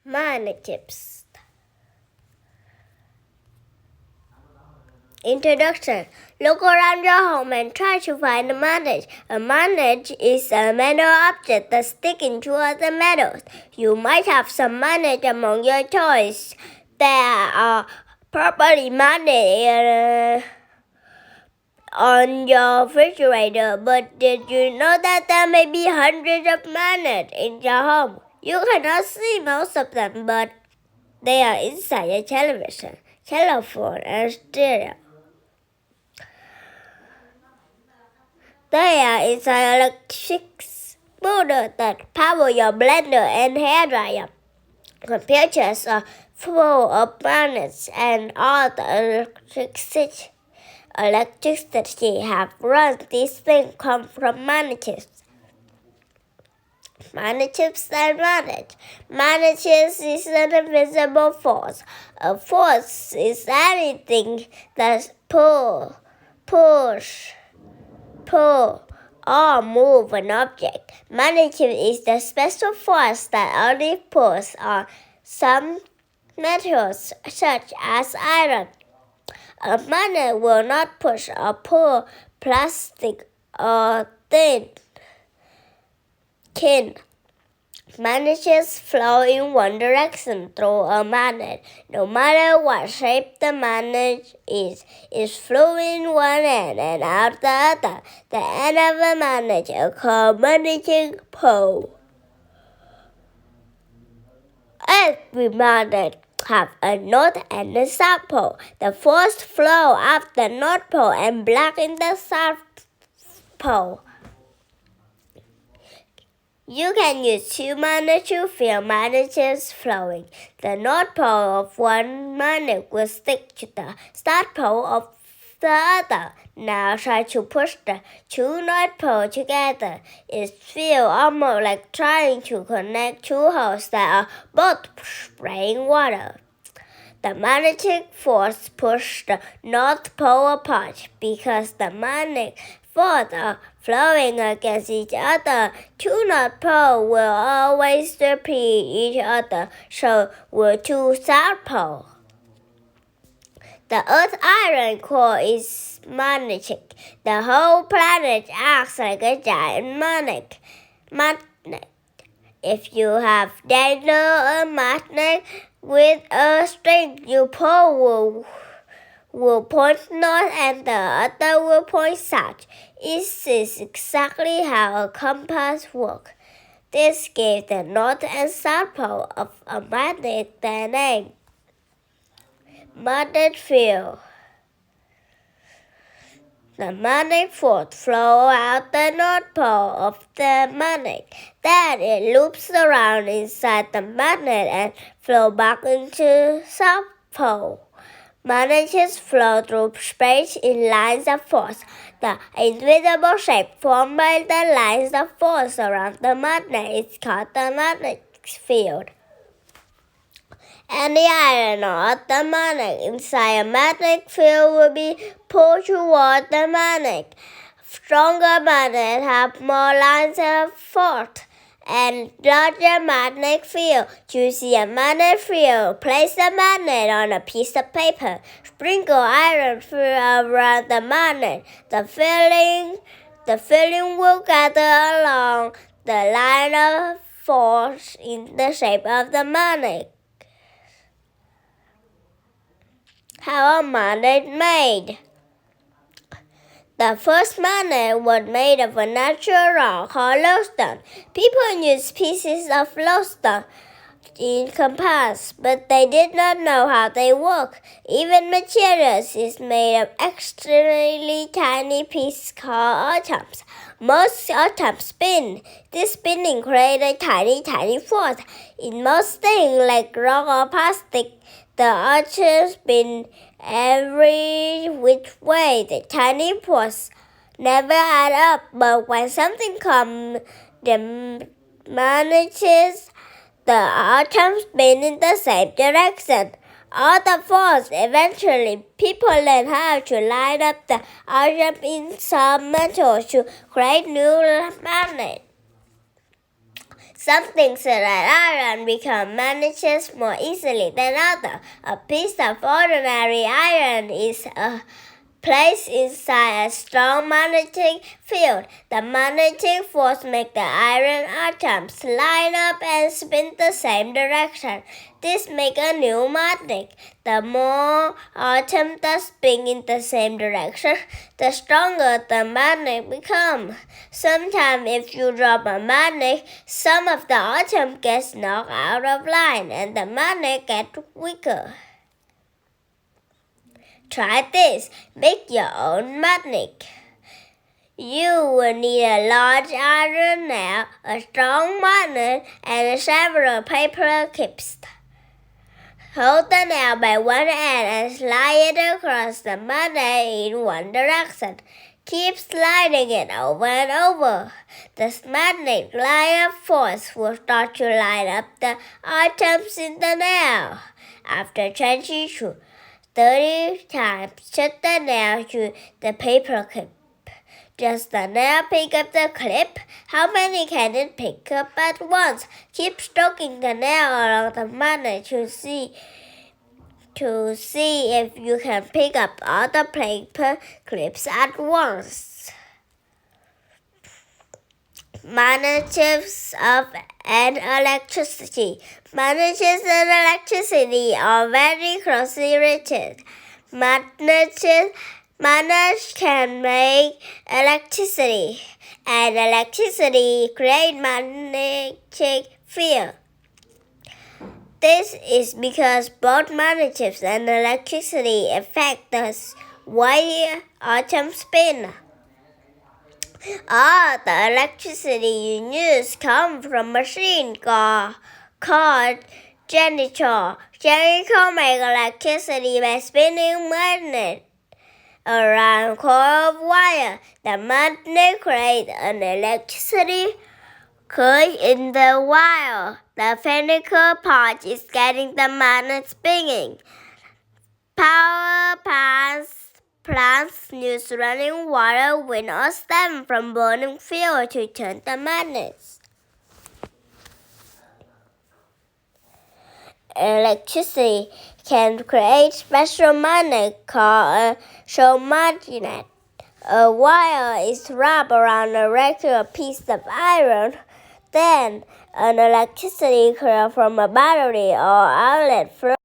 Magnetics. Introduction. Look around your home and try to find a magnet. A magnet is a metal object that sticks into other metals. You might have some magnet among your toys. There are probably magnets on your refrigerator, but did you know that there may be hundreds of magnets in your home? You cannot see most of them, but they are inside your television, telephone, and stereo. They are inside electric motors that power your blender and hairdryer. Computers are full of magnets, and all the electricity have run these things come from magnets. Magnets and magnets. Magnets is an invisible force. A force is anything that push, or move an object. Magnetism is the special force that only pulls on some metals such as iron. A magnet will not push or pull plastic or tin. Magnets flow in one direction through a magnet. No matter what shape the magnet is, it's flowing one end and out the other. The end of a magnet is called magnetic pole. Every magnet has a north and a south pole. The force flows up the north pole and blocking the south pole. You can use two magnets to feel magnets flowing. The north pole of one magnet will stick to the south pole of the other. Now try to push the two north poles together. It feels almost like trying to connect two holes that are both spraying water. The magnetic force pushes the north pole apart because the magnetic force are flowing against each other. Two north poles will always repel each other, so will two south poles. The Earth's iron core is magnetic. The whole planet acts like a giant magnet. If you have dangled a magnet with a string, you pull will point north and the other will point south. This is exactly how a compass works. This gives the north and south pole of a magnet their name. Magnetic field. The magnetic force flows out the north pole of the magnet. Then it loops around inside the magnet and flows back into the south pole. Magnets flow through space in lines of force. The invisible shape formed by the lines of force around the magnet is called the magnetic field. Any iron or other magnet inside a magnetic field will be pulled toward the magnet. Stronger magnets have more lines of force and larger magnetic field. To see a magnetic field, place the magnet on a piece of paper. Sprinkle iron around the magnet. The filling will gather along the line of force in the shape of the magnet. How a magnet made. The first magnet was made of a natural rock called lodestone. People used pieces of lodestone in compass, but they did not know how they work. Even materials is made of extremely tiny pieces called atoms. Most atoms spin. This spinning creates a tiny force. In most things like rock or plastic, the atoms spin every which way. The tiny force never add up, but when something comes, the magnets, the atoms spin in the same direction. All the force. Eventually, people learn how to line up the atoms in some metals to create new magnets. Some things like iron become magnets more easily than others. A piece of ordinary iron is placed inside a strong magnetic field. The magnetic force makes the iron atoms line up and spin the same direction. This makes a new magnet. The more atoms that spin in the same direction, the stronger the magnet becomes. Sometimes if you drop a magnet, some of the atoms get knocked out of line and the magnet gets weaker. Try this. Make your own magnet. You will need a large iron nail, a strong magnet, and several paper clips. Hold the nail by one end and slide it across the magnet in one direction. Keep sliding it over and over. The magnet line of force will start to line up the atoms in the nail. After changing to 30 times, set the nail to the paper clip. Does the nail pick up the clip? How many can it pick up at once? Keep stroking the nail along the magnet to see if you can pick up all the paper clips at once. Magnets and electricity. Magnets and electricity are very closely related. Magnets can make electricity, and electricity creates magnetic field. This is because both magnets and electricity affect the way atoms spin. All the electricity you use comes from a machine called generator. Generator makes electricity by spinning magnet around a coil of wire. The magnet creates an electricity current in the wire. The mechanical part is getting the magnet spinning. Power plants use running water, wind, or steam from burning fuel to turn the magnets. Electricity can create special magnet called a show magnet. A wire is wrapped around a regular piece of iron. Then, an electricity current from a battery or outlet flows